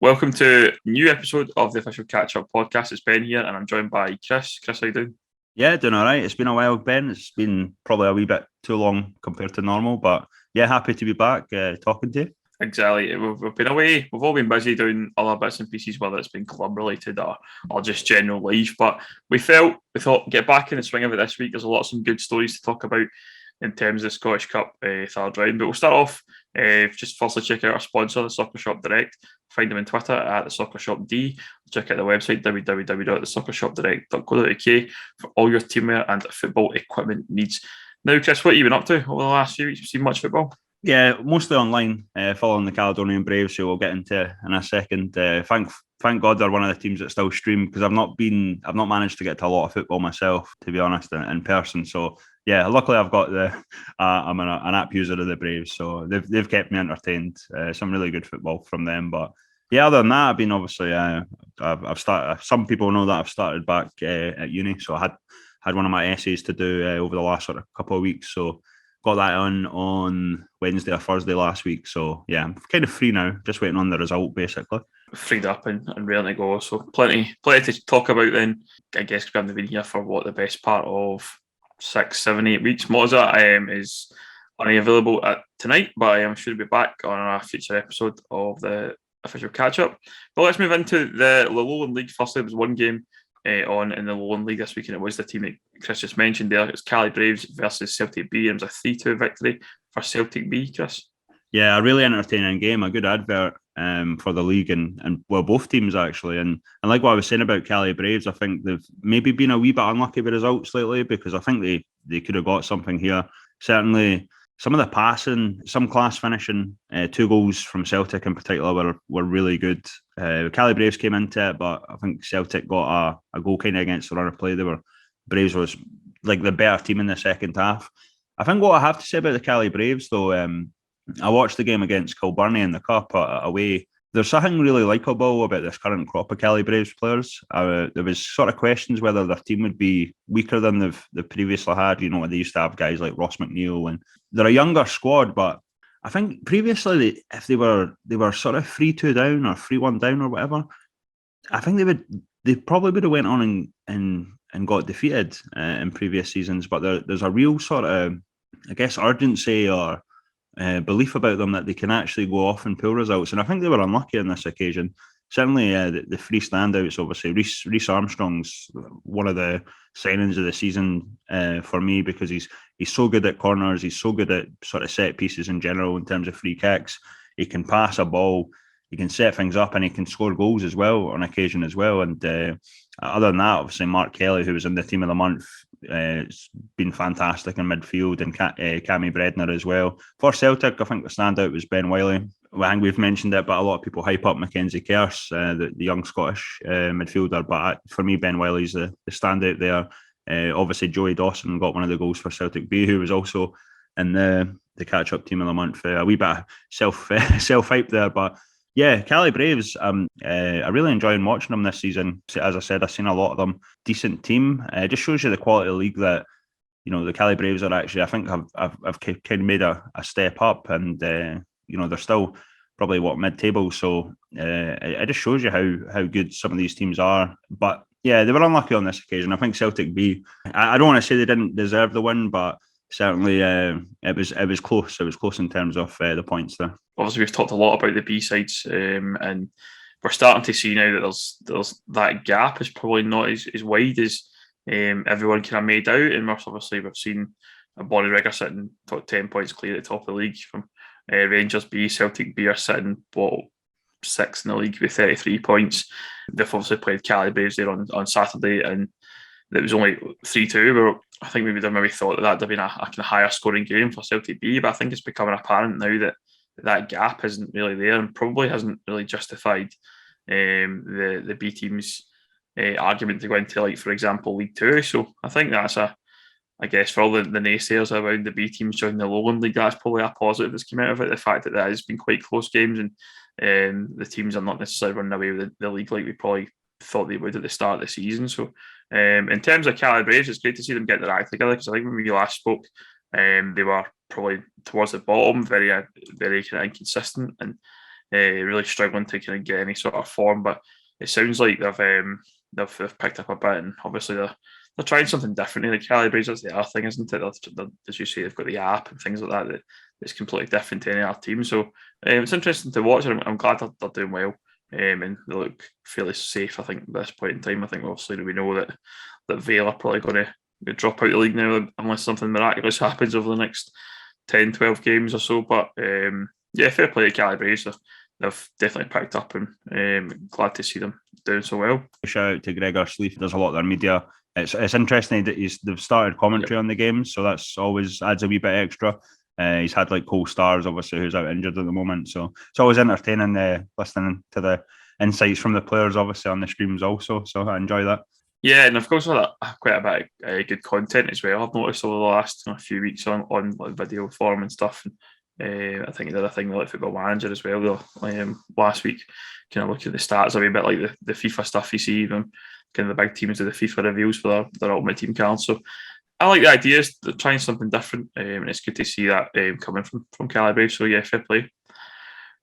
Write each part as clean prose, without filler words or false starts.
Welcome to a new episode of the official Catchup podcast. It's Ben here, and I'm joined by Chris. Chris, how you doing? Yeah, doing all right. It's been a while, Ben. It's been probably a wee bit too long compared to normal, but yeah, happy to be back talking to you. Exactly. We've been away. We've all been busy doing other bits and pieces, whether it's been club related or just general life. But we thought get back in the swing of it this week. There's a lot of some good stories to talk about in terms of the Scottish Cup third round. But we'll start off. Just firstly check out our sponsor, the Soccer Shop Direct. Find them on Twitter at the Soccer Shop D. Check out the website www.thesoccershopdirect.co.uk for all your teamwear and football equipment needs. Now, Chris, what have you been up to over the last few weeks? Have you seen much football? Yeah, mostly online, following the Caledonian Braves, who we'll get into in a second. Thank God they're one of the teams that still stream because I've not managed to get to a lot of football myself, to be honest, in person. So yeah, luckily I've got I'm an app user of the Braves, so they've kept me entertained. Some really good football from them, but yeah, other than that, I've been obviously I've started. Some people know that I've started back at uni, so I had one of my essays to do over the last sort of couple of weeks, so got that on Wednesday or Thursday last week. So yeah, I'm kind of free now, just waiting on the result basically. Freed up and ready to go. So plenty to talk about then. I guess we haven't been here for the best part of 6, 7, 8 weeks. Moza is only available at tonight, but I am sure to be back on a future episode of the official catch up. But let's move into the Lowland League. Firstly, there was one game on in the Lowland League this week, and it was the team that Chris just mentioned there. It's Cali Braves versus Celtic B. It was a 3-2 victory for Celtic B, Chris. Yeah, a really entertaining game, a good advert for the league and well, both teams actually. And like what I was saying about Cali Braves, I think they've maybe been a wee bit unlucky with results lately because I think they could have got something here. Certainly, some of the passing, some class finishing, 2 goals from Celtic in particular were really good. Cali Braves came into it, but I think Celtic got a goal kind of against the run of play. Braves was like the better team in the second half. I think what I have to say about the Cali Braves though, I watched the game against Kilburnie in the Cup away. There's something really likeable about this current crop of Cali Braves players. There was sort of questions whether their team would be weaker than they've previously had. You know, they used to have guys like Ross McNeil, and they're a younger squad. But I think previously, if they were sort of 3-2 down or 3-1 down or whatever, I think they probably would have went on and got defeated in previous seasons. But there's a real sort of, I guess, urgency or belief about them that they can actually go off and pull results. And I think they were unlucky on this occasion. Certainly, the three standouts, obviously, Reece Armstrong's one of the signings of the season for me because he's so good at corners. He's so good at sort of set pieces in general in terms of free kicks. He can pass a ball. He can set things up and he can score goals as well on occasion as well. And other than that, obviously, Mark Kelly, who was in the team of the month, it's been fantastic in midfield, and Cammy Bredner as well. For Celtic, I think the standout was Ben Wiley. Well, I think we've mentioned it, but a lot of people hype up Mackenzie Kerrs, the young Scottish midfielder. But for me, Ben Wiley's the standout there. Obviously, Joey Dawson got one of the goals for Celtic B, who was also in the catch-up team of the month. A wee bit of self-hype there, but yeah, Cali Braves, I really enjoying watching them this season. As I said, I've seen a lot of them. Decent team. It just shows you the quality of the league that, you know, the Cali Braves are actually, I think, have kind of made a step up, and you know, they're still probably mid-table. So it just shows you how good some of these teams are. But yeah, they were unlucky on this occasion. I think Celtic B. I don't want to say they didn't deserve the win, but certainly it was close. It was close in terms of the points there. Obviously, we've talked a lot about the B sides, and we're starting to see now that there's that gap is probably not as wide as everyone kind of made out. And we've seen Bonnyrigg are sitting 10 points clear at the top of the league from Rangers B. Celtic B are sitting bottom 6 in the league with 33 points. They've obviously played Cali Braves there on Saturday, and it was only 3-2. Where I think maybe thought that that'd have been a kind of higher scoring game for Celtic B, but I think it's becoming apparent now that gap isn't really there and probably hasn't really justified the B team's argument to go into, like, for example, League Two. So I think that's I guess for all the naysayers around the B teams joining the Lowland League, that's probably a positive that's come out of it. The fact that has been quite close games and the teams are not necessarily running away with the league like we probably thought they would at the start of the season. So in terms of Cali Braves, it's great to see them get their act together because I think when we last spoke, they were probably towards the bottom, very kind of inconsistent, and really struggling to kind of get any sort of form. But it sounds like they've picked up a bit, and obviously they're trying something different. The Cali Braves, that's the other thing, isn't it? As you say, they've got the app and things like that that's completely different to any other team. So it's interesting to watch, and I'm glad they're doing well. And they look fairly safe, I think, at this point in time. I think obviously we know that Vale are probably going to drop out of the league now unless something miraculous happens over the next 10, 12 games or so. But fair play to Cali Braves. They've definitely picked up, and glad to see them doing so well. Shout out to Gregor Sleeth. There's a lot of their media. It's interesting that they've started commentary on the games, so that's always adds a wee bit extra. He's had like Cole Stars, obviously, who's out injured at the moment. So it's always entertaining listening to the insights from the players, obviously, on the streams also. So I enjoy that. Yeah, and of course, quite a bit of good content as well. I've noticed over the last few weeks on like video form and stuff. And, I think the other thing like Football Manager as well. Though, last week, kind of look at the stats a wee bit like the FIFA stuff you see, even kind of the big teams do the FIFA reviews for their ultimate team cards. So I like the ideas. They're trying something different, and it's good to see that coming from Cali Braves. So yeah, fair play.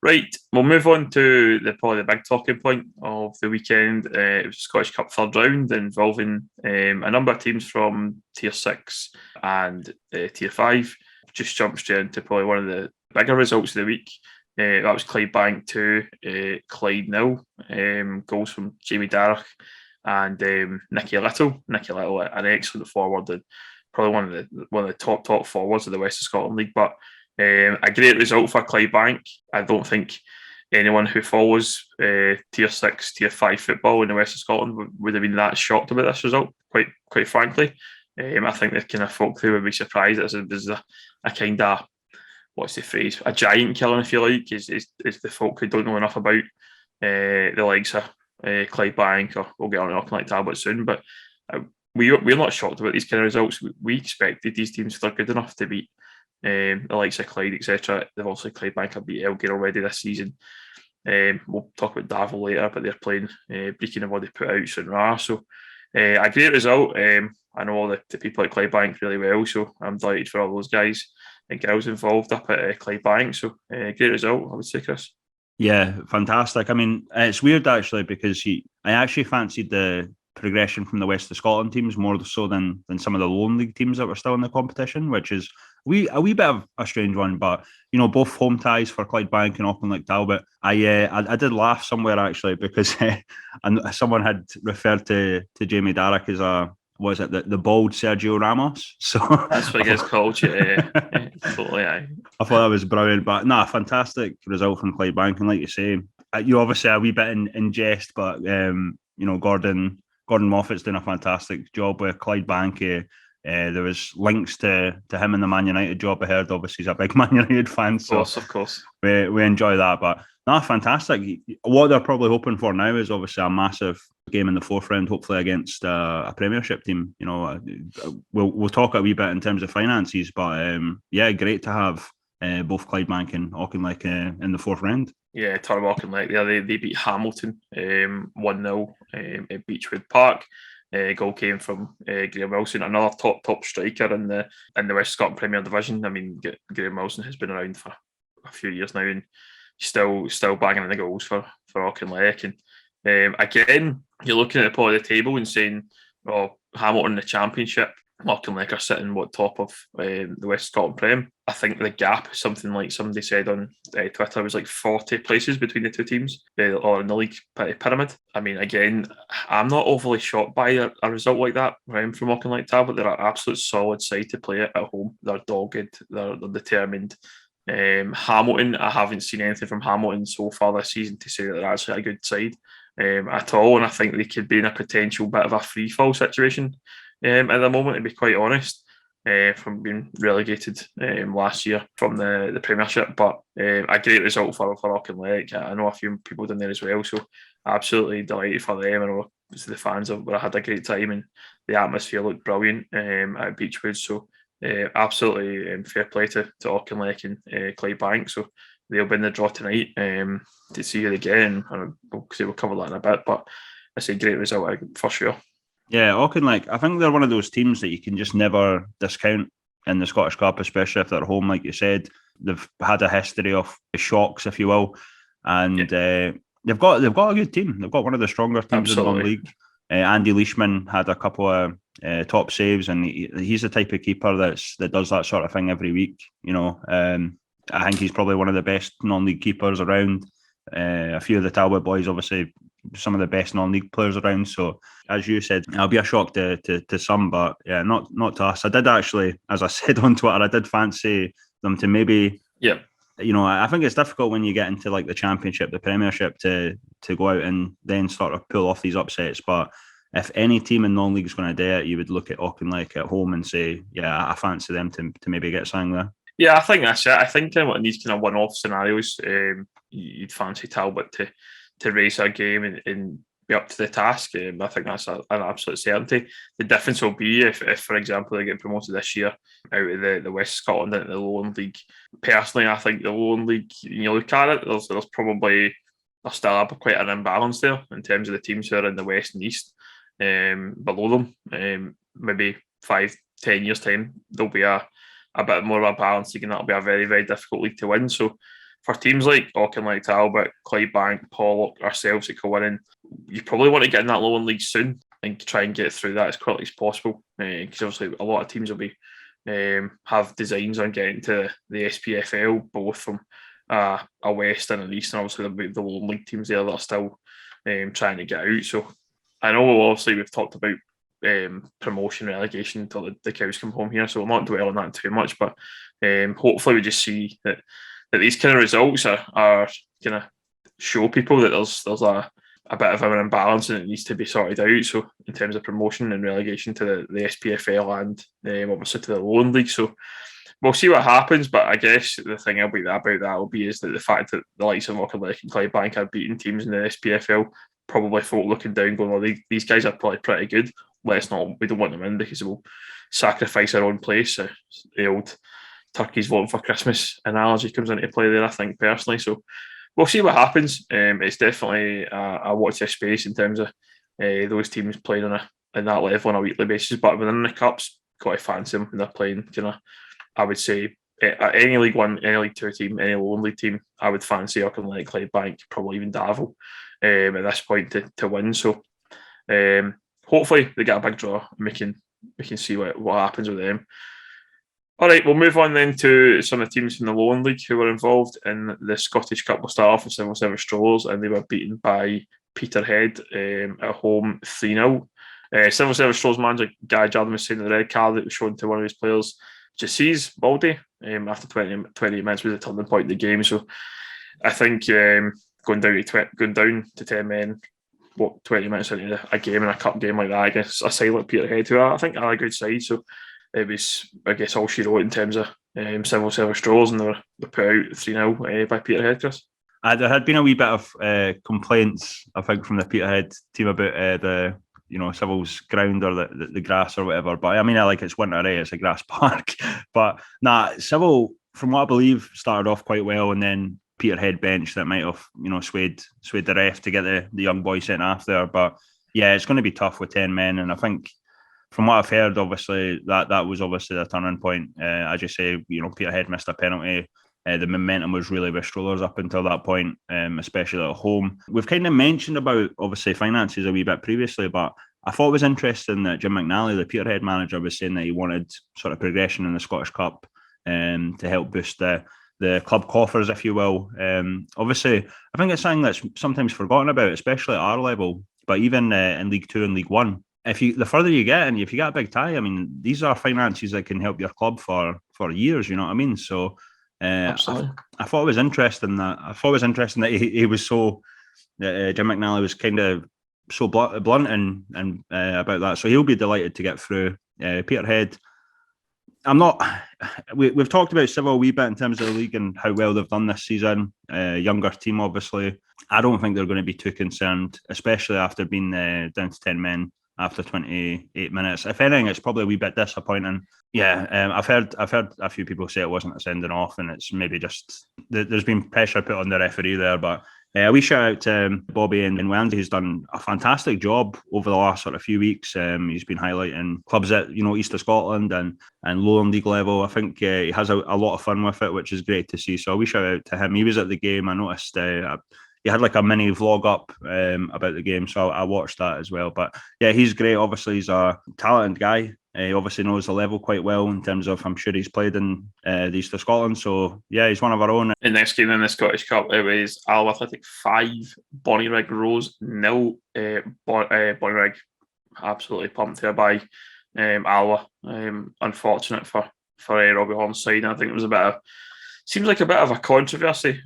Right, we'll move on to probably the big talking point of the weekend. It was the Scottish Cup third round involving a number of teams from Tier 6 and Tier 5. Just jumped straight into probably one of the bigger results of the week. That was Clydebank 2, Clyde 0. Goals from Jamie Darragh and Nicky Little. Nicky Little, an excellent forward, and probably one of the top forwards of the West of Scotland League. But a great result for Clydebank. I don't think anyone who follows Tier 6, Tier 5 football in the West of Scotland would have been that shocked about this result, quite frankly. I think the kind of folk who would be surprised that there's a kind of, what's the phrase, a giant killing, if you like, is the folk who don't know enough about the likes of Clydebank, or we'll get on to Auchinleck Talbot soon. But we're not shocked about these kind of results. We expected these teams, if they're good enough, to beat the likes of Clyde, etc. They've also Clydebank have beat Elgin already this season. We'll talk about Darvel later, but they're playing Brechin have already put out St. So a great result. I know all the people at Clydebank really well, so I'm delighted for all those guys and girls involved up at Clydebank. So great result, I would say, Chris. Yeah, fantastic. I mean, it's weird actually because I actually fancied the progression from the West of Scotland teams more so than some of the Lone League teams that were still in the competition, which is a wee bit of a strange one. But both home ties for Clydebank and Auchinleck Talbot. I did laugh somewhere actually because someone had referred to Jamie Darragh as the bald Sergio Ramos. So that's what he gets called. Yeah, totally. I thought that was brilliant, but fantastic result from Clydebank, and like you say, you obviously a wee bit in jest, but Gordon Moffat's doing a fantastic job with Clydebank. There was links to him in the Man United job. I heard obviously he's a big Man United fan, of course. We enjoy that. But fantastic. What they're probably hoping for now is obviously a massive game in the fourth round, hopefully against a Premiership team. We'll talk a wee bit in terms of finances, but great to have both Clydebank and Auchinleck in the fourth round. Yeah, talking about Auchinleck, they beat Hamilton 1-0 at Beechwood Park. Goal came from Graham Wilson, another top striker in the West Scotland Premier Division. I mean, Graham Wilson has been around for a few years now, and still banging in the goals for Auchinleck. And again, you're looking at the table and saying, "Oh, Hamilton in the Championship, Auchinleck are sitting top of the West Scotland Prem." I think the gap is something like somebody said on Twitter was like 40 places between the two teams, or in the league pyramid. I mean, again, I'm not overly shocked by a result like that from Auchinleck Talbot. They're an absolute solid side to play at home. They're dogged. They're determined. Hamilton, I haven't seen anything from Hamilton so far this season to say that they're actually a good side at all, and I think they could be in a potential bit of a free fall situation at the moment, to be quite honest, from being relegated last year from the Premiership. But a great result for Auchinleck. I know a few people down there as well, so absolutely delighted for them. I know the fans have had a great time, and the atmosphere looked brilliant at Beechwood. So absolutely fair play to Auchinleck and Clydebank. So they'll be in the draw tonight to see who they get, and we'll cover that in a bit. But it's a great result for sure. Yeah, Auchinleck, I think they're one of those teams that you can just never discount in the Scottish Cup, especially if they're at home, like you said. They've had a history of shocks, if you will. and they've got a good team. They've got one of the stronger teams in non-league. Andy Leishman had a couple of top saves, and he's the type of keeper that does that sort of thing every week. I think he's probably one of the best non-league keepers around. A few of the Talbot boys, obviously, some of the best non-league players around. So, as you said, it'll be a shock to some, but yeah, not to us. I did actually, as I said on Twitter, I did fancy them to maybe. Yeah. I think it's difficult when you get into like the Championship, the Premiership, to go out and then sort of pull off these upsets. But if any team in non-league is going to do it, you would look at Auchinleck at home and say, yeah, I fancy them to maybe get something there. Yeah, I think that's it. I think in these kind of one-off scenarios, you'd fancy Talbot to raise their game and be up to the task. I think that's an absolute certainty. The difference will be if, for example, they get promoted this year out of the West Scotland into the Lowland League. Personally, I think the Lowland League, you look at it, there's probably still quite an imbalance there in terms of the teams who are in the West and East below them. Maybe 5-10 years' time, there'll be a bit more of a balance league, and that'll be a very, very difficult league to win. So for teams like Auchinleck Talbot, Clydebank, Pollock, ourselves that go in, you probably want to get in that Lowland League soon and try and get through that as quickly as possible. Because obviously a lot of teams will be have designs on getting to the SPFL, both from a West and an East, and obviously there'll be the Lowland League teams there that are still trying to get out. So I know obviously we've talked about promotion, relegation until the cows come home here, so we'll not dwell on that too much, but hopefully we just see that these kind of results are kind of show people that there's a bit of an imbalance and it needs to be sorted out. So in terms of promotion and relegation to the SPFL and obviously to the Lowland League, so we'll see what happens. But I guess the thing about that will be is that the fact that the likes of Auchinleck and Clydebank are beating teams in the SPFL, probably folk looking down going, well, these guys are probably pretty good. We don't want them in because we'll sacrifice our own place. The old turkeys voting for Christmas analogy comes into play there, I think, personally. So we'll see what happens. It's definitely a watch this space in terms of those teams playing on that level on a weekly basis. But within the cups, got to fancy them when they're playing. I would say any League One, any League Two team, any Lowland League team, I would fancy Auchinleck, Clydebank, probably even Darvel at this point to win. So hopefully they get a big draw and we can see what happens with them. All right, we'll move on then to some of the teams from the Lowland League who were involved in the Scottish Cup. We'll start off with Civil Service Strollers, and they were beaten by Peterhead at home 3-0. Civil Service Strollers manager Guy Jordan was saying the red card that was shown to one of his players, Jassiz Baldy, after 20 minutes was a turning point in the game. So I think going down to 10 men, 20 minutes into a game in a cup game like that, I guess a side like Peterhead, who I think are a good side. So it was, I guess, all she wrote in terms of Civil Service Strollers, and they were put out 3-0 by Peterhead, Chris. There had been a wee bit of complaints, I think, from the Peterhead team about the Civil's ground or the grass or whatever. But I mean, it's winter, it's a grass park. But Civil, from what I believe, started off quite well, and then Peterhead bench that might have swayed the ref to get the young boy sent off there. But yeah, it's going to be tough with 10 men, and I think from what I've heard, obviously that was obviously the turning point. As you say, Peterhead missed a penalty. The momentum was really with Strollers up until that point, especially at home. We've kind of mentioned about obviously finances a wee bit previously, but I thought it was interesting that Jim McNally, the Peterhead manager, was saying that he wanted sort of progression in the Scottish Cup to help boost the club coffers, if you will. Obviously, I think it's something that's sometimes forgotten about, especially at our level, but even in League Two and League One. The further you get, and if you get a big tie, I mean, these are finances that can help your club for years. You know what I mean? So, I thought it was interesting that he was so Jim McNally was kind of so blunt and about that. So he'll be delighted to get through. Peterhead, we've talked about Civil a wee bit in terms of the league and how well they've done this season. Younger team, obviously. I don't think they're going to be too concerned, especially after being down to 10 men after 28 minutes. If anything, it's probably a wee bit disappointing. Yeah, I've heard a few people say it wasn't a sending off, and it's maybe just there's been pressure put on the referee there. But A wee shout out to Bobby and Wendy, who's done a fantastic job over the last sort of few weeks. He's been highlighting clubs at East of Scotland and Lowland League level. I think he has a lot of fun with it, which is great to see. So a wee shout out to him. He was at the game. I noticed he had like a mini vlog up about the game, so I watched that as well. But yeah, he's great. Obviously, he's a talented guy. He obviously knows the level quite well in terms of, I'm sure he's played in the East of Scotland. So yeah, he's one of our own. The next game in the Scottish Cup, it was Alloa Athletic 5, Bonnyrigg Rose 0. Bonnyrigg absolutely pumped here by Alloa. Unfortunate for Robbie Horn's side. I think it was seems like a bit of a controversy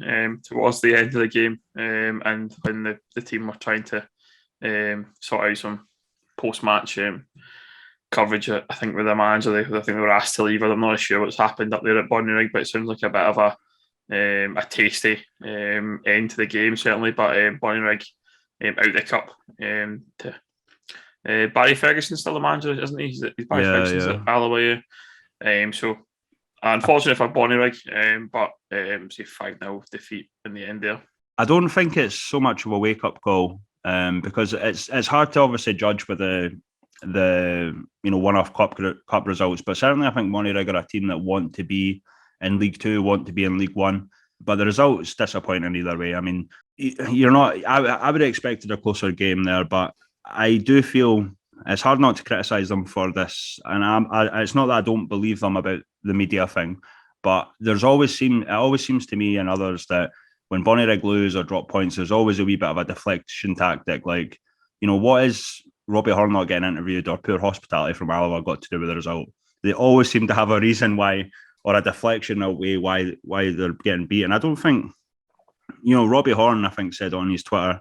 towards the end of the game, and when the team were trying to sort out some post-match coverage, I think with the manager, I think they were asked to leave. I'm not sure what's happened up there at Bonnyrigg, but it sounds like a bit of a tasty end to the game, certainly. But Bonnyrigg out the cup to Barry Ferguson's still the manager, isn't he? He's Barry Ferguson's at Alloa. So unfortunate for Bonnyrigg, but say 5-0 defeat in the end there. I don't think it's so much of a wake-up call because it's hard to obviously judge with the one-off cup results, but certainly I think Bonnyrigg are a team that want to be in League Two, want to be in League One, but the results disappointing either way. I mean, you're not. I would have expected a closer game there, but I do feel it's hard not to criticise them for this. And it's not that I don't believe them about the media thing, but it always seems to me and others that when Bonnyrigg lose or drop points, there's always a wee bit of a deflection tactic. Like, what is Robbie Horn not getting interviewed or poor hospitality from Alloa got to do with the result? They always seem to have a reason why, or a deflection away why they're getting beaten. I don't think, Robbie Horn, I think, said on his Twitter,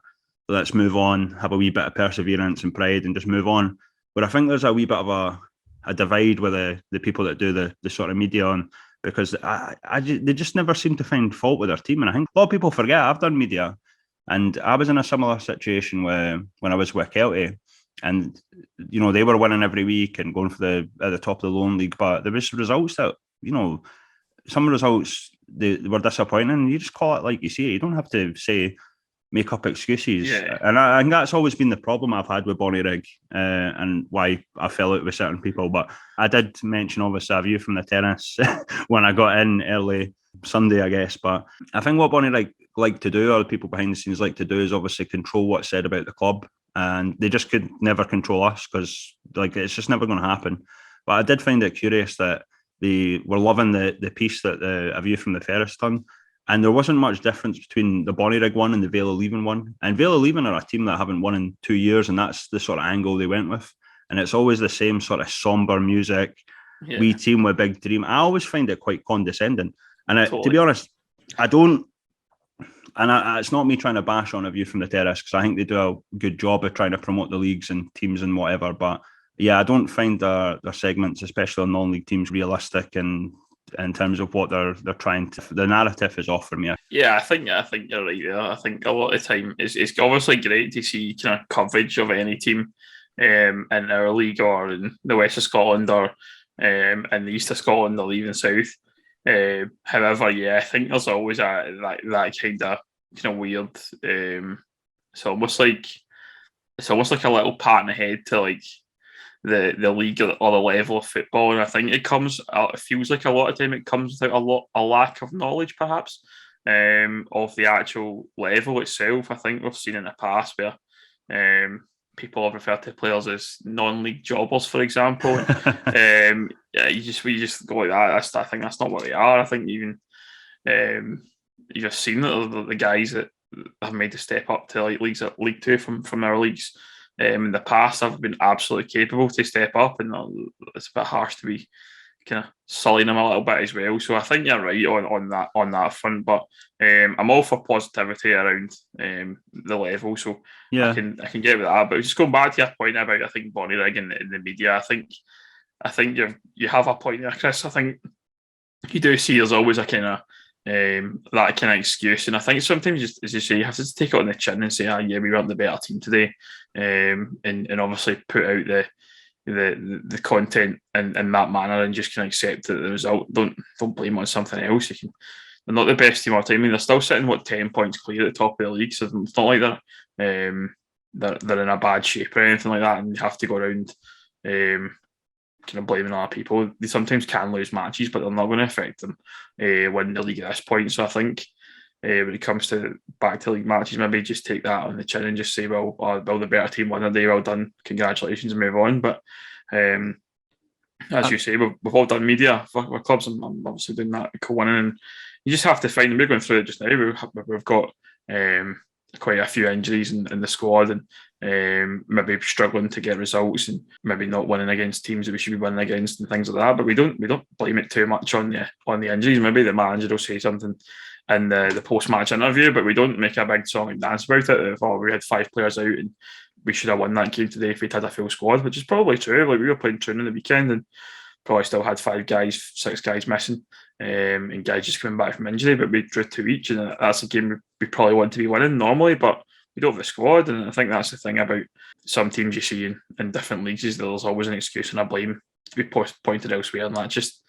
let's move on, have a wee bit of perseverance and pride and just move on. But I think there's a wee bit of a divide with the people that do the sort of media on, because they just never seem to find fault with their team. And I think a lot of people forget I've done media, and I was in a similar situation when I was with Kelty, and they were winning every week and going at the top of the Lowland League, but there was results that some results they were disappointing. And you just call it like you see it. You don't have to make up excuses. Yeah. And I think that's always been the problem I've had with Bonnyrigg and why I fell out with certain people. But I did mention obviously a view from the terrace when I got in early Sunday, I guess. But I think what Bonnyrigg like to do, or the people behind the scenes like to do, is obviously control what's said about the club. And they just could never control us because it's just never going to happen. But I did find it curious that they were loving the piece that A View from the Terrace done. And there wasn't much difference between the Bonnyrigg one and the Vale of Leven one. And Vale of Leven are a team that haven't won in 2 years, and that's the sort of angle they went with. And it's always the same sort of somber music, wee team with big dream. I always find it quite condescending. And totally. To be honest, I don't. And it's not me trying to bash on A View from the Terrace, because I think they do a good job of trying to promote the leagues and teams and whatever. But yeah, I don't find their segments, especially on non-league teams, realistic and in terms of what they're trying to. The narrative is off for me. Yeah, I think you're right there. I think a lot of the time it's obviously great to see kind of coverage of any team in our league or in the West of Scotland or in the East of Scotland or even South. However, yeah, I think there's always that kind of weird. It's almost like a little pat on the head to like the league or the level of football, and I think it feels like a lot of time it comes without a lack of knowledge, perhaps, of the actual level itself. I think we've seen in the past where people have referred to players as non-league jobbers, for example. We just go like that. I think that's not what they are. I think even you've just seen the guys that have made the step up to like leagues at League Two from our leagues. In the past, I've been absolutely capable to step up, and it's a bit harsh to be kind of sullying them a little bit as well. So I think you're right on that front, but I'm all for positivity around the level. So yeah, I can get with that. But just going back to your point about, I think, Bonnyrigg in the media, I think you have a point there, Chris. I think you do see there's always a kind of that kind of excuse, and I think sometimes, just as you say, you have to take it on the chin and say, yeah, we weren't the better team today, and obviously put out the content in that manner and just can accept the result. Don't blame on something else. not the best team all the time. I mean, they're still sitting 10 points clear at the top of the league, so it's not like they're in a bad shape or anything like that, and you have to go around kind of blaming other people. They sometimes can lose matches, but they're not going to affect them winning the league at this point. So I think when it comes to back to league matches, maybe just take that on the chin and just say, well, the better team won a day, well done, congratulations, and move on. But as you say, we've all done media for clubs, and I'm obviously doing that co-winning, and you just have to find them. We're going through it just now. We've got quite a few injuries in the squad, and maybe struggling to get results, and maybe not winning against teams that we should be winning against, and things like that. But we don't blame it too much on the injuries. Maybe the manager will say something in the post-match interview, but we don't make a big song and dance about it. We had 5 players out and we should have won that game today if we'd had a full squad, which is probably true. Like, we were playing Troon on the weekend and probably still had 5 guys, 6 guys missing, and guys just coming back from injury, but we drew 2 each, and that's a game we probably want to be winning normally, but we don't have the squad. And I think that's the thing about some teams you see in different leagues, is there's always an excuse and a blame to be pointed elsewhere, and that just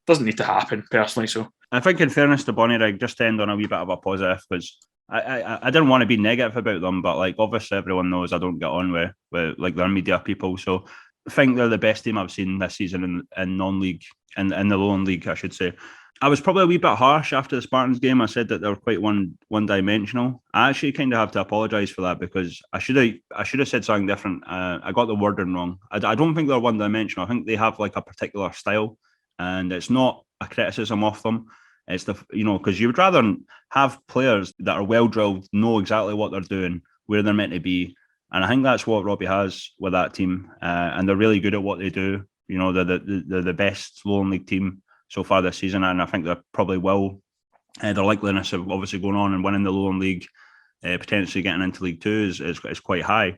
doesn't need to happen, personally. So I think, in fairness to Bonnyrigg, just to end on a wee bit of a positive, because I didn't want to be negative about them, but like, obviously everyone knows I don't get on with like their media people. So I think they're the best team I've seen this season in non-league, in the Lowland League, I should say. I was probably a wee bit harsh after the Spartans game. I said that they were quite one-dimensional. I actually kind of have to apologise for that, because I should have said something different. I got the wording wrong. I don't think they're one-dimensional. I think they have like a particular style, and it's not a criticism of them. It's because you would rather have players that are well drilled, know exactly what they're doing, where they're meant to be, and I think that's what Robbie has with that team, and they're really good at what they do. They're the best Lowland League team so far this season, and I think they're probably their likeliness of obviously going on and winning the Lowland League, potentially getting into League 2 is quite high.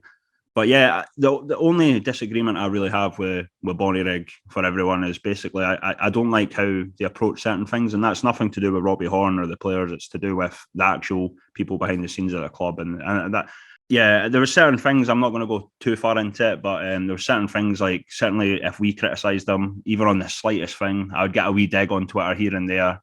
But yeah, the only disagreement I really have with Bonnyrigg for everyone is basically I don't like how they approach certain things, and that's nothing to do with Robbie Horn or the players. It's to do with the actual people behind the scenes of the club, and that. Yeah, there were certain things, I'm not going to go too far into it, but there were certain things, like certainly if we criticised them, even on the slightest thing, I would get a wee dig on Twitter here and there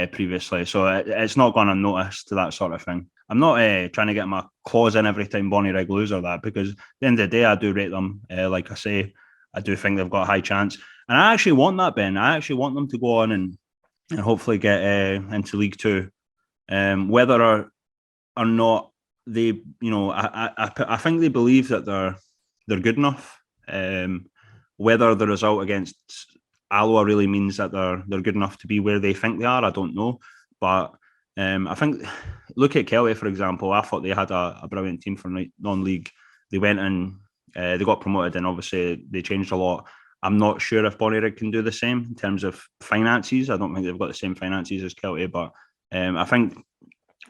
previously. So it's not gone unnoticed to that sort of thing. I'm not trying to get my claws in every time Bonnyrigg lose or that, because at the end of the day, I do rate them. Like I say, I do think they've got a high chance. And I actually want that, Ben. I actually want them to go on and hopefully get into League 2. Whether or not they, I think they believe that they're good enough. Whether the result against Alloa really means that they're good enough to be where they think they are, I don't know. But I think, look at Kelly, for example. I thought they had a brilliant team for non-league. They went and they got promoted, and obviously they changed a lot. I'm not sure if Bonnyrigg can do the same in terms of finances. I don't think they've got the same finances as Kelty, but I think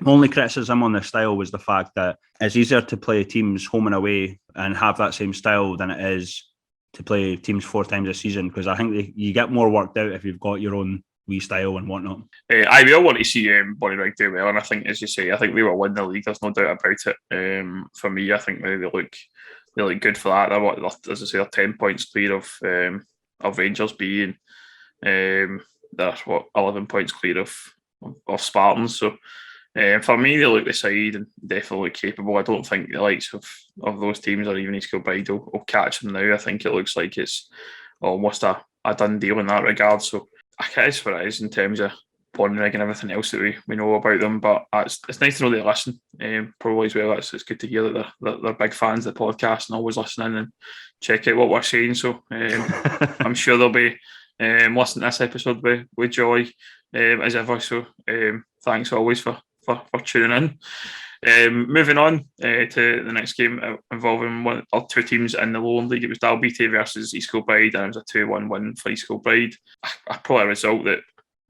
my only criticism on the style was the fact that it's easier to play teams home and away and have that same style than it is to play teams 4 times a season, because I think you get more worked out if you've got your own wee style and whatnot. I will want to see Bonnyrigg do well, and I think, as you say, I think they will win the league. There's no doubt about it. For me, I think they look good for that. They're, as I say, they're 10 points clear of Rangers B, and they're 11 points clear of Spartans. So for me, they look the side and definitely look capable. I don't think the likes of those teams, or even East Kilbride, will catch them now. I think it looks like it's almost a done deal in that regard. So it is what it is in terms of Bonnyrigg and everything else that we know about them. But it's nice to know they listen, probably as well. It's good to hear that they're big fans of the podcast and always listening and check out what we're saying. So I'm sure they'll be listening to this episode with joy as ever. So thanks always for tuning in. Moving on to the next game involving 1 or 2 teams in the Lowland League. It was Dalbeattie versus East Kilbride, and it was a 2-1 win for East Kilbride. Probably a result that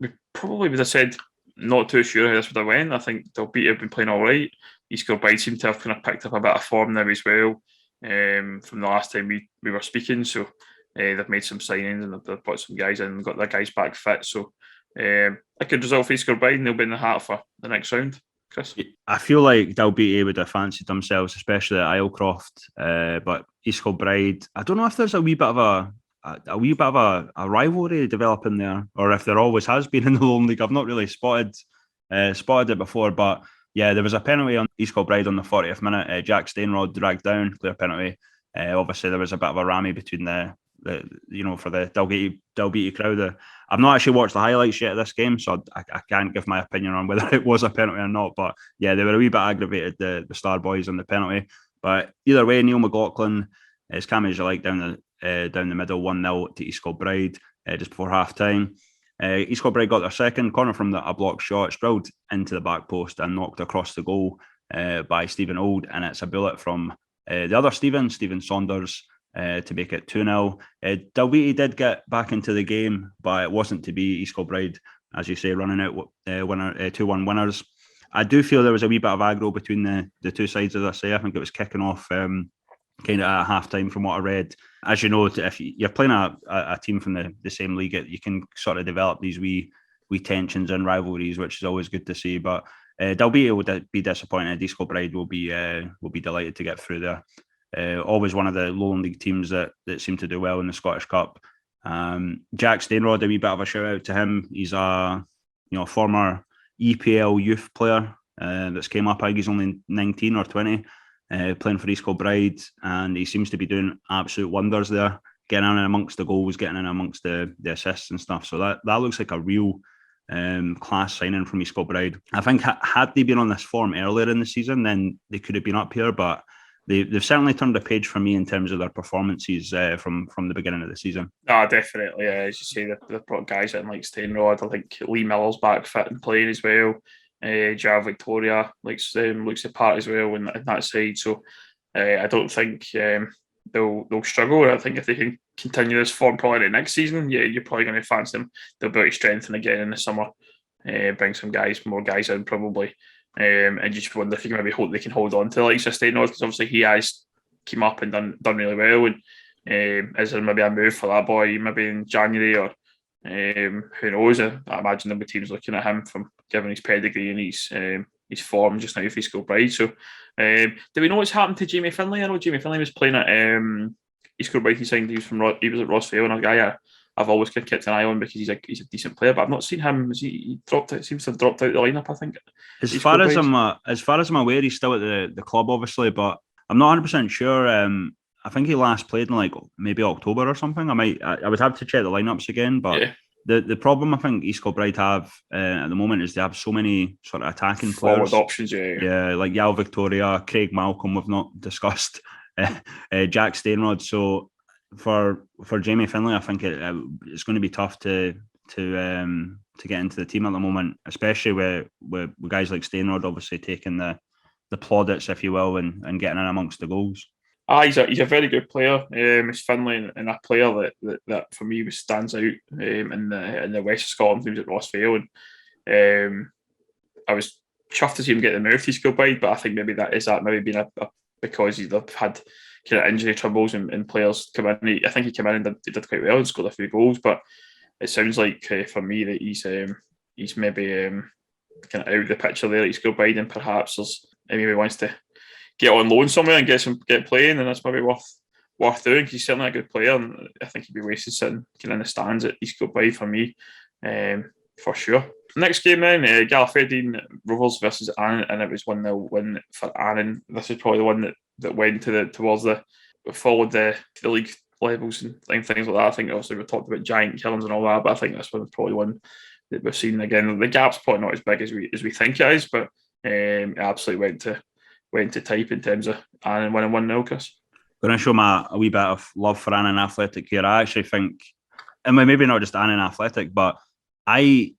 we probably would have said not too sure how this would have went. I think Dalbeattie have been playing all right. East Kilbride seem to have kind of picked up a bit of form now as well from the last time we were speaking. So they've made some signings and they've put some guys in and got their guys back fit. So a good result for East Kilbride, and they'll be in the hat for the next round. Chris? I feel like Dalbeattie would have fancied themselves, especially at Islecroft, but East Kilbride, I don't know if there's a wee bit of a rivalry developing there, or if there always has been in the Lowland League. I've not really spotted spotted it before, but yeah, there was a penalty on East Kilbride on the 40th minute. Jack Stainrod dragged down, clear penalty. Obviously, there was a bit of a rammy between the for the Dalbeattie crowd. I've not actually watched the highlights yet of this game, so I can't give my opinion on whether it was a penalty or not. But yeah, they were a wee bit aggravated, the Star boys, on the penalty. But either way, Neil McLaughlin, as calm as you like, down the middle, 1-0 to East Kilbride just before half time. East Kilbride got their second corner from a block shot, drilled into the back post and knocked across the goal by Stephen Old, and it's a bullet from the other Stephen Saunders, to make it 2-0. Dalbeattie did get back into the game, but it wasn't to be. East Kilbride, as you say, running out 2-1 winners. I do feel there was a wee bit of aggro between the two sides, as I say. I think it was kicking off kind of at half time from what I read. As you know, if you're playing a team from the same league, you can sort of develop these wee tensions and rivalries, which is always good to see. But Dalbeattie would be disappointed. East Kilbride will be delighted to get through there. Always one of the Lowland League teams that seem to do well in the Scottish Cup. Jack Stainrod, a wee bit of a shout out to him. He's a former EPL youth player that's came up. I think he's only 19 or 20, playing for East Kilbride, and he seems to be doing absolute wonders there, getting in amongst the goals, getting in amongst the assists and stuff. So that looks like a real class signing from East Kilbride. I think had they been on this form earlier in the season, then they could have been up here, but they've certainly turned a page for me in terms of their performances from the beginning of the season. No, definitely. As you say, they've brought guys in like Stainrod. I think Lee Miller's back fit and playing as well. Jar Victoria looks the part as well in that side. So I don't think they'll struggle. I think if they can continue this form probably the next season, you're probably going to fancy them. They'll be able to strengthen again in the summer. Bring some more guys in probably. And you just wonder if you can maybe hope they can hold on to like Stainrod, because obviously he has came up and done really well. And is there maybe a move for that boy maybe in January, or who knows? I imagine there'll be teams looking at him from given his pedigree and his form just now for East Kilbride. So do we know what's happened to Jamie Finlay? I know Jamie Finlay was playing at East Kilbride. He signed. He was at Rossvale, and a guy I've always kept an eye on because he's a decent player, but I've not seen him. He dropped out? Seems to have dropped out the lineup, I think. As far as I'm aware, he's still at the club, obviously, but I'm not 100% sure. I think he last played in like maybe October or something. I would have to check the lineups again, but yeah. The problem I think East Kilbride have at the moment is they have so many sort of attacking players. Forward options, yeah, like Yal Victoria, Craig Malcolm, we've not discussed, Jack Stainrod. So for Jamie Finlay, I think it's going to be tough to get into the team at the moment, especially with guys like Stainrod obviously taking the plaudits, if you will, and getting in amongst the goals. He's a very good player. It's Finlay, and a player that for me stands out in the West of Scotland. He was at Rossvale, and I was chuffed to see him get the move to Kilbride, but I think maybe maybe been because they've had kind of injury troubles and players come in. I think he came in and did quite well and scored a few goals, but it sounds like for me that he's maybe kind of out of the picture there at East Kilbride, and perhaps maybe wants to get on loan somewhere and get playing, and that's maybe worth doing, because he's certainly a good player, and I think he'd be wasted sitting kind of in the stands at East Kilbride for me, for sure. Next game then, Galferdine Rovers versus Annan, and it was 1-0 win for Annan. This is probably the one that went followed the league levels and things like that. I think obviously we talked about giant killings and all that, but I think this one's probably one that we've seen again. The gap's probably not as big as we think it is, but it absolutely went to type in terms of Annan winning 1-0, Chris. Going to show a wee bit of love for Annan Athletic here. I actually think, and maybe not just Annan Athletic, but I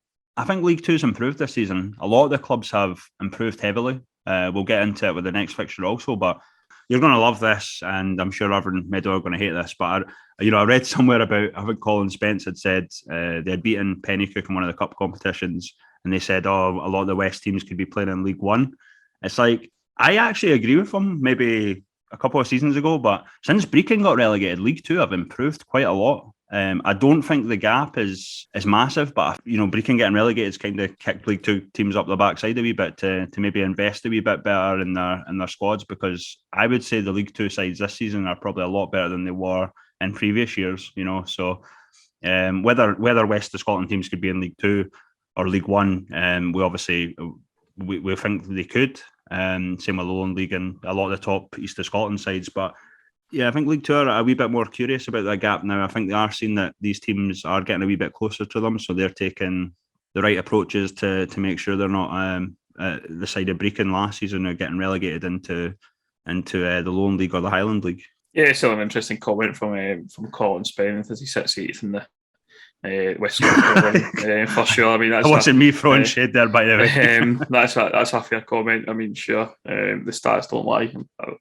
think League Two's improved this season. A lot of the clubs have improved heavily. We'll get into it with the next fixture also, but you're going to love this, and I'm sure Irvine Meadow are going to hate this, but I read somewhere about, I think Colin Spence had said they had beaten Pennycook in one of the cup competitions, and they said, a lot of the West teams could be playing in League One. It's like, I actually agree with them maybe a couple of seasons ago, but since Brechin got relegated, League Two have improved quite a lot. I don't think the gap is massive, but Brechin getting relegated has kind of kicked League Two teams up the backside a wee bit to maybe invest a wee bit better in their squads, because I would say the League Two sides this season are probably a lot better than they were in previous years. So whether West of Scotland teams could be in League Two, or League One. We obviously we think they could. Same with Lowland League and a lot of the top East of Scotland sides. But yeah, I think League Two are a wee bit more curious about that gap now. I think they are seeing that these teams are getting a wee bit closer to them, so they're taking the right approaches to make sure they're not the side of Brechin last season are getting relegated into the Lowland League or the Highland League. Yeah, still an interesting comment from Colin Spence as he sits eighth in the West Scotland for sure. I mean, that wasn't me throwing shade there, by the way. That's a fair comment. I mean, sure, the stats don't lie,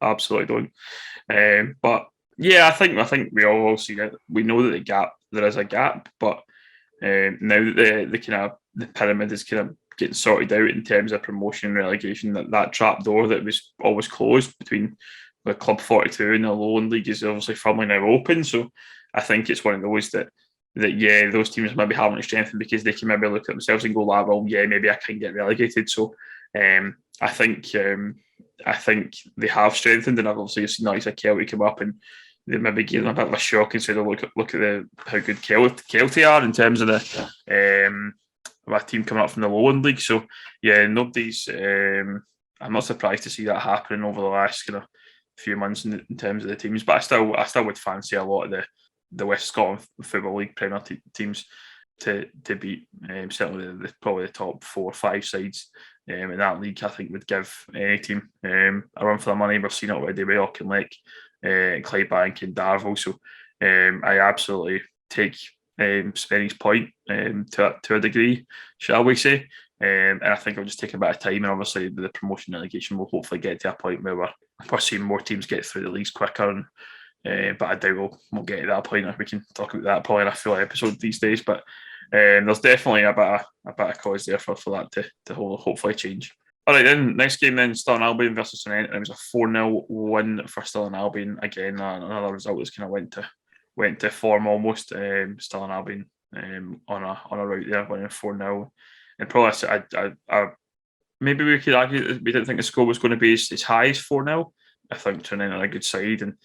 absolutely don't. But yeah, I think we all see that. We know that there is a gap, but now that the pyramid is kind of getting sorted out in terms of promotion and relegation, that trap door that was always closed between the Club 42 and the Lowland League is obviously firmly now open. So I think it's one of those that those teams maybe haven't strengthened because they can maybe look at themselves and go, well, yeah, maybe I can get relegated. So I think they have strengthened, and I've obviously seen the likes of Kelty come up and they maybe gave them a bit of a shock and said, look at how good Kelty are in terms of a team coming up from the Lowland League. So yeah, I'm not surprised to see that happening over the last kind of few months in terms of the teams, but I still would fancy a lot of the West Scotland Football League Premier teams to beat certainly probably the top 4 or 5 sides in that league. I think would give any team a run for the money. We've seen it already with Auchinleck, Clydebank and Darvel. So I absolutely take Spenny's point to a degree, shall we say. And I think it'll just take a bit of time, and obviously the promotion relegation will hopefully get to a point where we're seeing more teams get through the leagues quicker. And but I doubt we'll get to that point. We can talk about that probably in a full episode these days. But there's definitely a bit of cause there for that to hopefully change. All right, then next game then, Stirling Albion versus St It was a 4-0 win for Stirling Albion. Again, another result that's kind of went to form almost. Stirling Albion on a route there, winning 4-0. And probably maybe we could argue that we didn't think the score was going to be as high as 4-0. I think Trinent are a good side and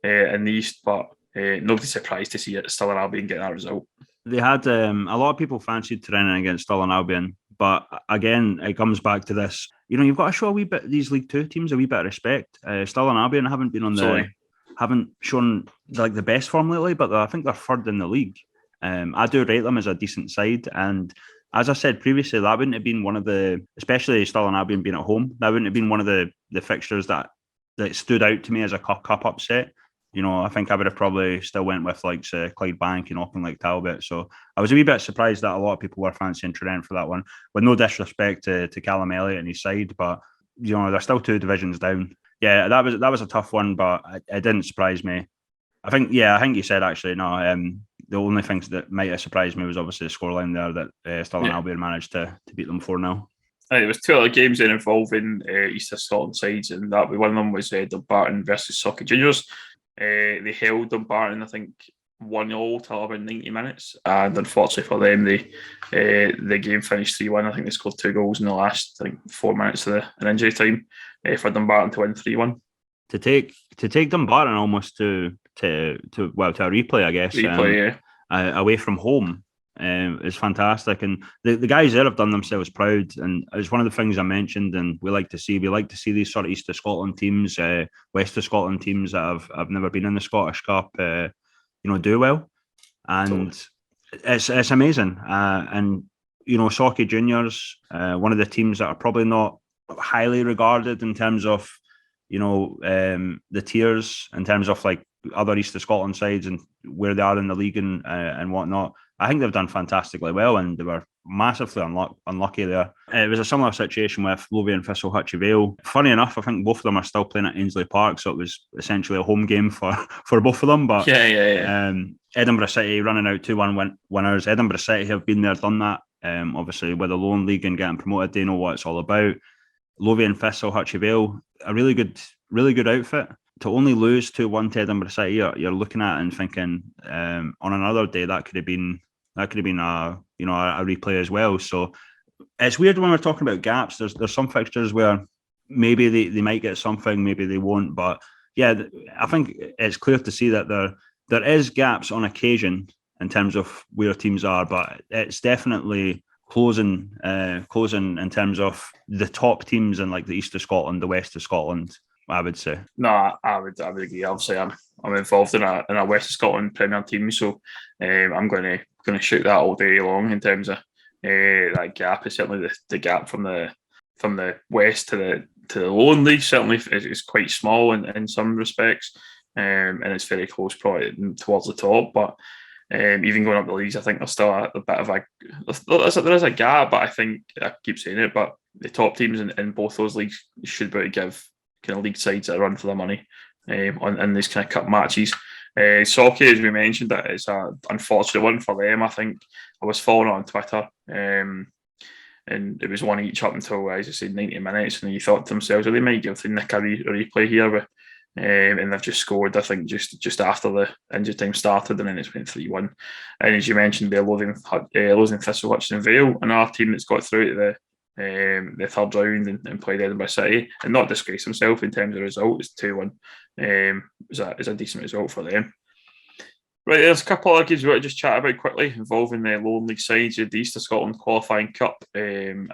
in the East, but nobody's surprised to see Stirling Albion getting that result. They had a lot of people fancied Trinent against Stirling Albion, but again, it comes back to this. You've got to show a wee bit these League Two teams a wee bit of respect. Stirling Albion haven't shown like the best form lately, but I think they're third in the league. I do rate them as a decent side, and as I said previously, that wouldn't have been one of the, especially Stirling Albion being at home, that wouldn't have been one of the fixtures that stood out to me as a cup upset. I think I would have probably still went with like Clydebank and Auchinleck Talbot. So I was a wee bit surprised that a lot of people were fancying Trinent for that one. With no disrespect to Callum Elliott and his side, but they're still 2 divisions down. Yeah, that was a tough one, but it didn't surprise me. I think you said actually no. The only things that might have surprised me was obviously the scoreline there that Stirling Albion managed to beat them 4-0. There was 2 other games then involving East of Scotland sides, and that one of them was Dumbarton versus Socket Juniors. They held Dumbarton, I think, 1-0 till about 90 minutes, and unfortunately for them, the game finished 3-1. I think they scored 2 goals in the last 4 minutes of an injury time for Dumbarton to win 3-1. To take Dumbarton almost to a replay, I guess. Away from home is fantastic, and the guys there have done themselves proud, and it's one of the things I mentioned. And we like to see these sort of East of Scotland teams, West of Scotland teams that have never been in the Scottish Cup, do well, and it's amazing. And Socket Juniors, one of the teams that are probably not highly regarded in terms of the tiers, in terms of like other East of Scotland sides and where they are in the league and whatnot. I think they've done fantastically well, and they were massively unlucky there. It was a similar situation with Lothian and Thistle Hutchie Vale. Funny enough, I think both of them are still playing at Ainsley Park, so it was essentially a home game for both of them. But Edinburgh City running out 2-1 winners. Edinburgh City have been there, done that. Obviously, with the Lowland League and getting promoted, they know what it's all about. Lothian and Thistle Hutchie Vale, a really good outfit. To only lose 2-1 to Edinburgh City, you're looking at and thinking on another day that could have been a replay as well. So it's weird when we're talking about gaps. There's some fixtures where maybe they might get something, maybe they won't. But yeah, I think it's clear to see that there is gaps on occasion in terms of where teams are, but it's definitely closing in terms of the top teams in like the east of Scotland, the west of Scotland, I would say. No, I would agree. Obviously, I'm involved in a West of Scotland Premier team, so I'm going to shoot that all day long in terms of that gap. Is certainly the gap from the west to the Lowland League certainly is quite small in some respects, and it's very close probably towards the top. But even going up the leagues, I think there's still a bit of there is a gap. But I think I keep saying it, but the top teams in both those leagues should be able to give kind of league sides a run for their money in these kind of cup matches. Socky, as we mentioned, that is an unfortunate one for them. I think I was following it on Twitter, and it was one each up until, as I said, 90 minutes, and you thought to themselves, well, they might give the Nick a replay here, but, and they've just scored, I think, just after the injury time started, and then it's went 3-1. And as you mentioned, they're losing Thistle Hutchinson Vale, another team that's got through to the third round and played Edinburgh City and not disgrace himself in terms of result. It's 2-1. Is a decent result for them. Right, there's a couple of games we want to just chat about quickly involving the Lowland League sides, the East of Scotland qualifying cup, and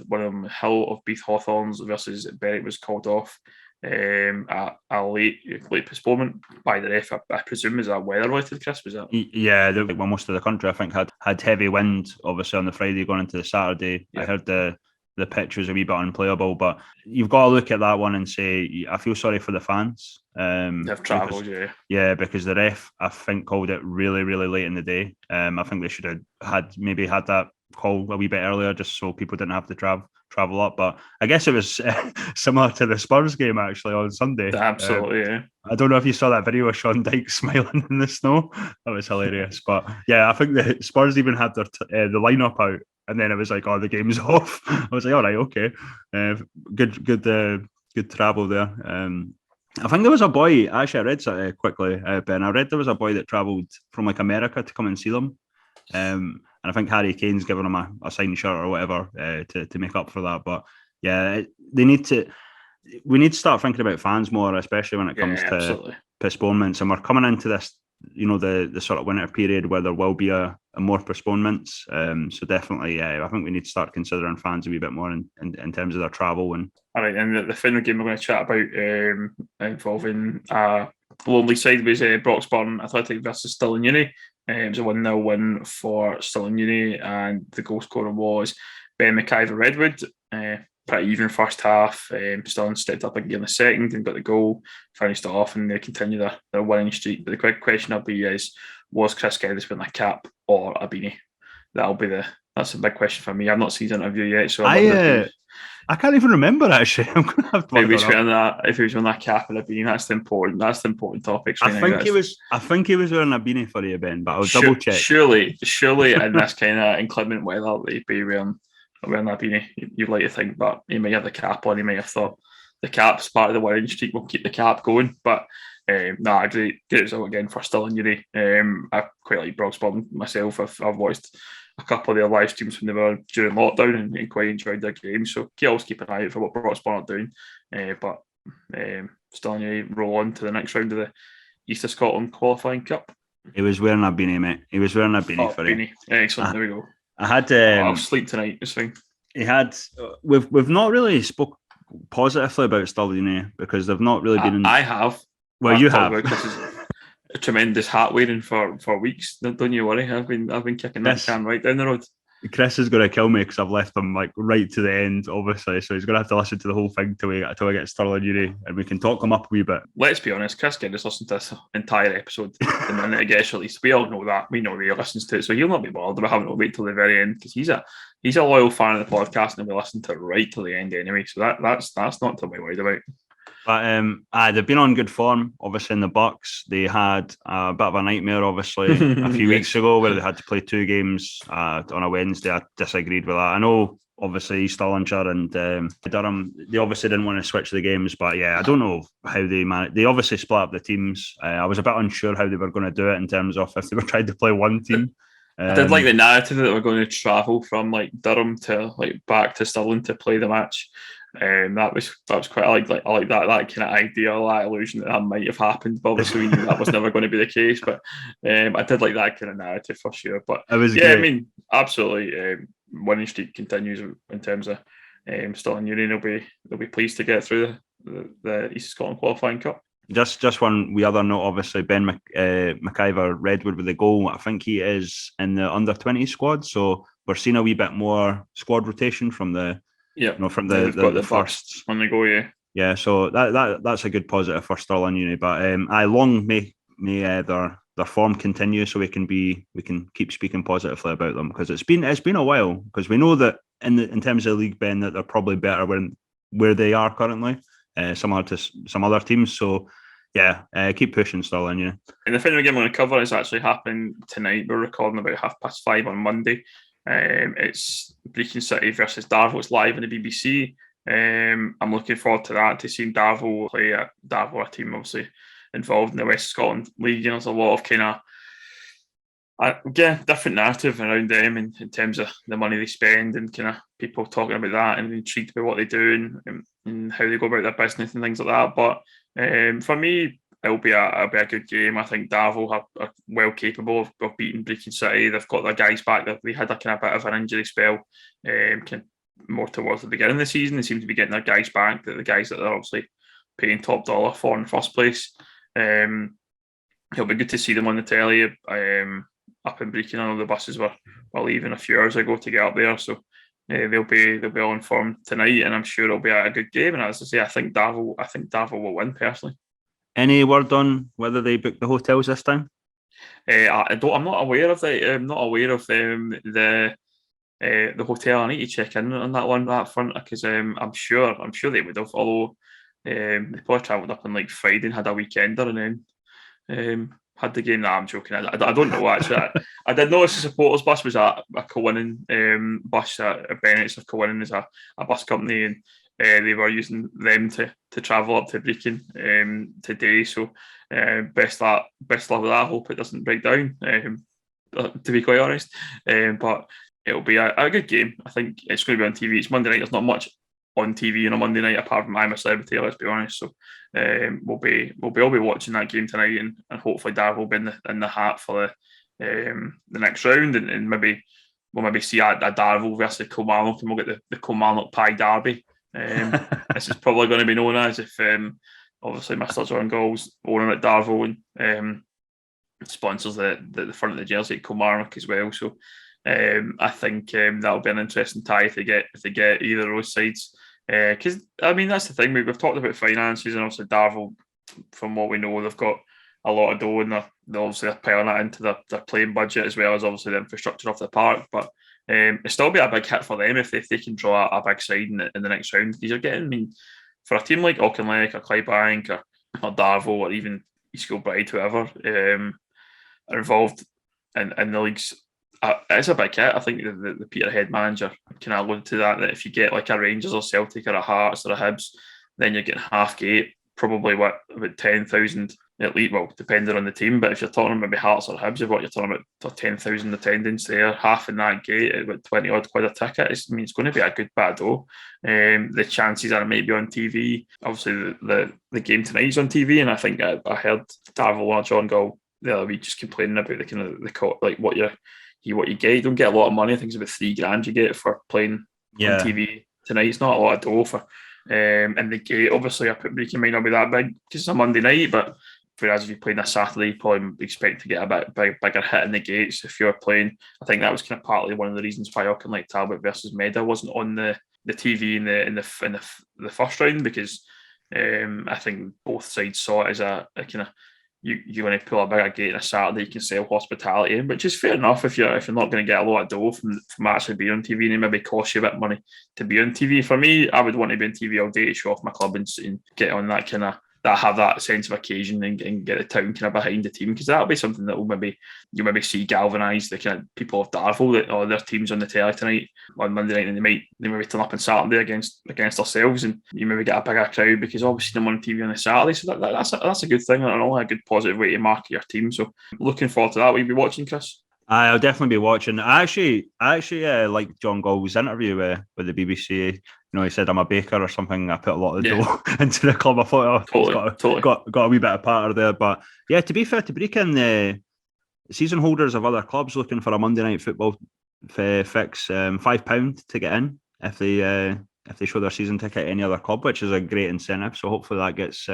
one of them, Hill of Beath Hawthorns versus Berwick, was called off at a late postponement by the ref. I presume is that weather related, Chris? Was that? Yeah, well, most of the country I think had heavy wind obviously on the Friday going into the Saturday. Yep. I heard the pitch was a wee bit unplayable, but you've got to look at that one and say I feel sorry for the fans. They've travelled, because the ref I think called it really, really late in the day. I think they should have had that call a wee bit earlier just so people didn't have to travel up. But I guess it was similar to the Spurs game actually on Sunday. Absolutely, yeah. I don't know if you saw that video of Sean Dyche smiling in the snow. That was hilarious. But yeah, I think the Spurs even had their the lineup out, and then it was like, oh, the game's off. I was like, all right, okay, good travel there. I think there was a boy. Actually, I read that quickly, Ben. I read there was a boy that travelled from like America to come and see them. And I think Harry Kane's given him a signed shirt or whatever to make up for that. But yeah, we need to start thinking about fans more, especially when it comes to postponements. And we're coming into this, the sort of winter period where there will be a more postponements. So definitely, I think we need to start considering fans a wee bit more in terms of their travel. And all right, and the final game we're going to chat about involving Lonely side was Broxburn Athletic versus Stirling Uni. It was a 1-0 win for Stirling Uni, and the goal scorer was Ben McIver Redwood. Pretty even first half. Stirling stepped up again in the second and got the goal, finished it off, and they continue their winning streak. But the quick question will be was Chris Geddes winning a cap or a beanie? That's a big question for me. I've not seen his interview yet, so I can't even remember actually. I'm gonna have to. If he was wearing that cap or a beanie, that's the important topic. I think he was wearing a beanie for you, Ben, but I'll double check. Surely in this kind of inclement weather, they'd be wearing that beanie. You'd like to think, but he might have the cap on. He might have thought the cap's part of the winning streak. We'll keep the cap going, but. Great result again for Stirling Uni. I quite like Broxburn myself. I've watched a couple of their live streams when they were during lockdown and quite enjoyed their games. So always keep an eye out for what Broxburn are doing. But Stirling Uni roll on to the next round of the East of Scotland qualifying cup. He was wearing a beanie, mate. He was wearing a beanie for beanie. Excellent. There we go. I had. I'll sleep tonight. It's fine. He had. We've not really spoke positively about Stirling Uni because they've not really been. I have. Well, you have. Chris's tremendous hat wearing for weeks. Don't you worry. I've been kicking that can right down the road. Chris is going to kill me because I've left him like right to the end, obviously. So he's going to have to listen to the whole thing till I get Stirling Uni, and we can talk him up a wee bit. Let's be honest, Chris Geddes listened to this entire episode the minute it gets released. We all know that. We know he listens to it, so he'll not be bothered about having to wait till the very end because he's a loyal fan of the podcast and he'll listen to it right till the end anyway. So that's not to be worried about. But they've been on good form, obviously, in the Bucks. They had a bit of a nightmare, obviously, a few weeks ago where they had to play 2 games on a Wednesday. I disagreed with that. I know, obviously, East Stirlingshire and Durham, they obviously didn't want to switch the games, but yeah, I don't know how they managed. They obviously split up the teams. I was a bit unsure how they were going to do it in terms of if they were trying to play one team. I did like the narrative that they were going to travel from like Durham to like back to Stirling to play the match. That was quite I like that kind of idea, that illusion that might have happened. But obviously we knew that was never going to be the case. But I did like that kind of narrative for sure. But it was great. I mean, absolutely. winning streak continues in terms of Stirling Uni. They'll be pleased to get through the East Scotland Qualifying Cup. Just one other note, obviously, Ben McIver Redwood with the goal. I think he is in the under-20 squad, so we're seeing a wee bit more squad rotation from the from the firsts on the go. Yeah, so that's a good positive for Stirling Uni. But I long may their form continue, so we can keep speaking positively about them, because it's been a while, because we know that in terms of the league, Ben, that they're probably better where they are currently, similar to some other teams. So yeah, keep pushing, Stirling Uni. And the final game I'm going to cover is actually happening tonight. We're recording about 5:30 on Monday. It's Brechin City versus Darvel. It's live on the BBC. I'm looking forward to that, to seeing Darvel play at Darvel, a team obviously involved in the West Scotland League. There's a lot of kind of different narrative around them in terms of the money they spend, and kind of people talking about that and intrigued by what they do and how they go about their business and things like that. But for me, it'll be a good game. I think Darvel are well capable of beating Brechin City. They've got their guys back. They had a kind of bit of an injury spell, more towards the beginning of the season. They seem to be getting their guys back, the guys that they're obviously paying top dollar for in the first place. It'll be good to see them on the telly up in Brechin. I know the buses were leaving a few hours ago to get up there, so they'll be all informed tonight, and I'm sure it'll be a good game. And as I say, I think Darvel will win personally. Any word on whether they booked the hotels this time? I'm not aware of that. I'm not aware of the hotel. I need to check in on that front, because I'm sure they would have. Although they probably travelled up on like Friday and had a weekender, and then had the game. Nah, I'm joking. I don't know actually. I did notice the supporters bus was a co-winning bus. Bennett's of co-winning is a bus company, and they were using them to travel up to Brechin today. So best luck with that. I hope it doesn't break down, to be quite honest. But it'll be a good game. I think it's going to be on TV. It's Monday night. There's not much on TV on a Monday night apart from I'm a Celebrity, let's be honest. So we'll all be watching that game tonight, and hopefully Darvel will be in the hat for the next round, and we'll maybe see a Darvel versus Kilmarnock, and we'll get the Kilmarnock Pie Derby. This is probably going to be known as, if obviously Mr. John Gall's owner at Darvel and sponsors the front of the jersey at Kilmarnock as well. So I think that'll be an interesting tie if they get either of those sides. Because I mean, that's the thing. We've talked about finances, and obviously Darvel, from what we know, they've got a lot of dough, and they're obviously piling that into their playing budget, as well as obviously the infrastructure of the park. But it'll still be a big hit for them if they can draw a big side in the next round. Because you're getting, I mean, for a team like Auchinleck or Clydebank or Darvel or even East Kilbride, whoever are involved in the leagues, it's a big hit. I think the Peterhead manager kind of alluded to that if you get like a Rangers or Celtic or a Hearts or a Hibs, then you're getting half gate, probably about 10,000 at least, well, depending on the team. But if you're talking maybe Hearts or Hibs, you're talking about 10,000 attendance there, half in that gate, about 20 odd quid a ticket. It's going to be a good bit of dough. The chances are it might be on TV. Obviously, the game tonight is on TV, and I think I heard Darvel or John Gall the other week just complaining about the kind of like what you get. You don't get a lot of money. I think it's about $3,000 you get for playing on TV tonight. It's not a lot of dough for. And the gate, obviously, I put Brechin might not be that big because it's a Monday night, but whereas if you're playing a Saturday, you probably expect to get a bit bigger hit in the gates if you're playing. I think that was kind of partly one of the reasons why Auchinleck Talbot versus Meda wasn't on the TV in the first round, because I think both sides saw it as a kind of, you're going to pull a bigger gate on a Saturday, you can sell hospitality in, which is fair enough if you're not going to get a lot of dough from actually being on TV, and it maybe cost you a bit of money to be on TV. For me, I would want to be on TV all day to show off my club and get on that kind of, that have that sense of occasion and get the town kind of behind the team, because that'll be something that will maybe see galvanise the kind of people of Darvel that their team's on the telly tonight on Monday night, and they maybe turn up on Saturday against ourselves, and you maybe get a bigger crowd because obviously they're on TV on the Saturday. So that's a good thing, and a good positive way to market your team. So looking forward to that. Will you be watching, Chris? I'll definitely be watching. I actually like John Gall's interview with the BBC. You know, he said I'm a baker or something. I put a lot of dough into the club. I thought, totally. got a wee bit of patter there. But yeah, to be fair to Brechin, season holders of other clubs looking for a Monday night football fix £5 to get in if they show their season ticket at any other club, which is a great incentive. So hopefully that gets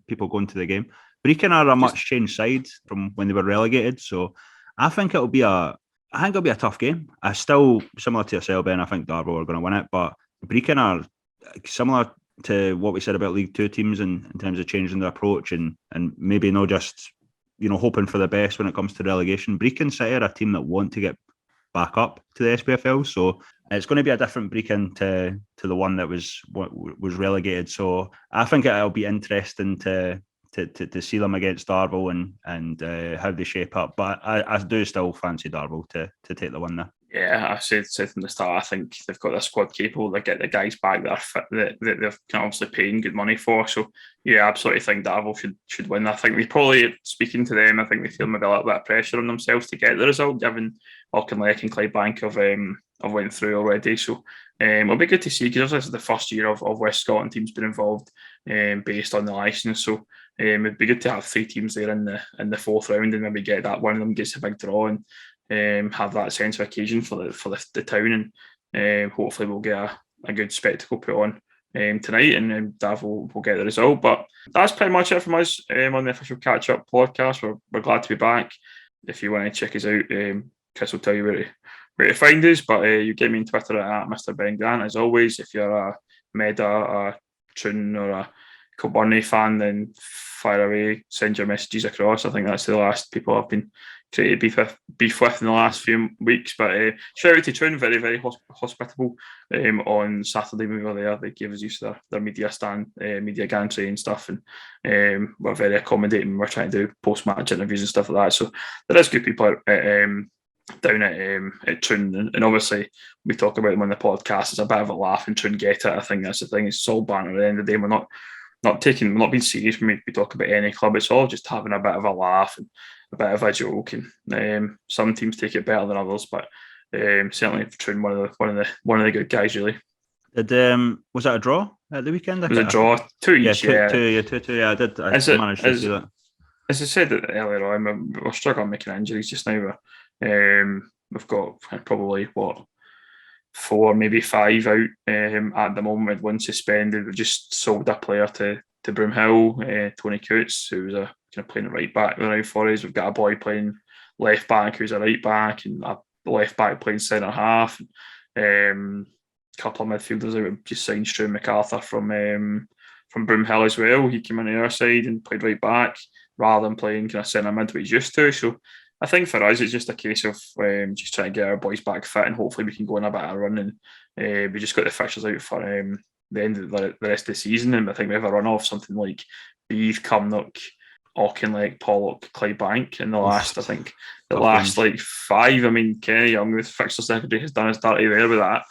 people going to the game. Brechin are a much changed side from when they were relegated, so I think it'll be a tough game. I still, similar to yourself, Ben, I think Darvel are going to win it, but Brechin are similar to what we said about League Two teams in terms of changing their approach and maybe not just hoping for the best when it comes to relegation. Brechin City are a team that want to get back up to the SPFL, so it's going to be a different Brechin to the one that was relegated. So I think it'll be interesting to see them against Darvel and how they shape up. But I do still fancy Darvel to take the win there. Yeah, I said from the start, I think they've got their squad capable. They get the guys back that are fit, that they're obviously paying good money for. So yeah, I absolutely think Darvel should win. I think they probably, speaking to them, I think they feel maybe a little bit of pressure on themselves to get the result, given Auchinleck and Clydebank have went through already. So it'll be good to see, because this is the first year of West Scotland teams been involved based on the licence. So it'd be good to have 3 teams there in the fourth round and maybe get that one of them gets a big draw and have that sense of occasion for the town, and hopefully we'll get a good spectacle put on tonight, and Darvel will get the result. But that's pretty much it from us on the official Catchup podcast. We're glad to be back. If you want to check us out, Chris will tell you where to find us, but you get me on Twitter at Mr. Ben Grant. As always, if you're a Meda, a Troon or a Kilburn fan, then fire away, send your messages across. I think that's the last people I've been created beef with in the last few weeks. But shout out to Troon, very, very hospitable. On Saturday we were there, they gave us use of their media stand, media gantry and stuff, and we're very accommodating. We're trying to do post-match interviews and stuff like that. So there is good people down at Troon, and obviously we talk about them on the podcast. It's a bit of a laugh, and Troon get it. I think that's the thing. It's all banter. At the end of the day, we're not being serious when we talk about any club. It's all just having a bit of a laugh and a bit of a joke, and some teams take it better than others, but certainly Troon, one of the good guys, really. Was that a draw at the weekend? It was a draw, 2 each. Two. Yeah, I did. I managed to see that. As I said earlier on, we're struggling making injuries just now. We've got probably 4, maybe 5 out at the moment, with one suspended. We've just sold a player to Broomhill, Tony Coots, who was kind of playing right back now for us. We've got a boy playing left back who's a right back, and a left back playing centre half. A couple of midfielders out. We've just signed Stu MacArthur from Broomhill as well. He came on the other side and played right back rather than playing kind of centre mid, what he's used to. So I think for us, it's just a case of just trying to get our boys back fit, and hopefully we can go on a bit of a run. And we just got the fixtures out for the end of the rest of the season, and I think we have a run off something like Beith, Cumnock, Auchinleck, Pollock, Clydebank in the last, I think, the last like 5. I mean, Kenny Young, the fixture secretary, has done his dirty there with that,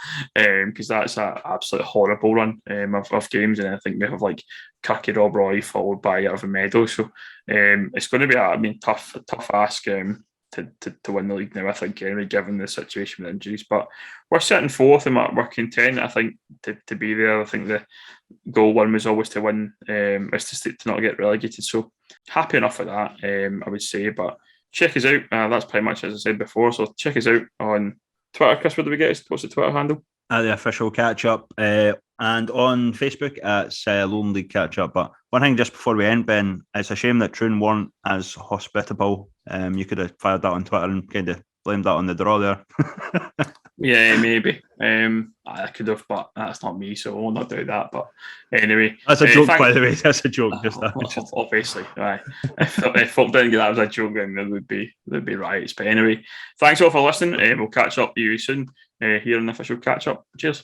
because that's an absolute horrible run of games, and I think we have like Kirky Rob Roy followed by Irvine Meadow. So it's going to be a tough ask to win the league now, I think, anyway, given the situation with injuries. But we're sitting fourth and we're content, I think, to be there. I think the goal one was always to win, is to not get relegated. So happy enough with that, I would say. But check us out. That's pretty much as I said before. So check us out on Twitter. Chris, what do we get? What's the Twitter handle? The official Catchup, and on Facebook it's Lone League Catchup. But one thing just before we end, Ben, it's a shame that Troon weren't as hospitable. You could have fired that on Twitter and kind of blamed that on the draw there. Yeah, maybe. I could have, but that's not me, so I will not do that. But anyway, that's a joke, by the way. That's a joke. Obviously, right. If folk didn't get that as a joke, then there'd be riots. But anyway, thanks all for listening. We'll catch up with you soon here on the official Catch Up. Cheers.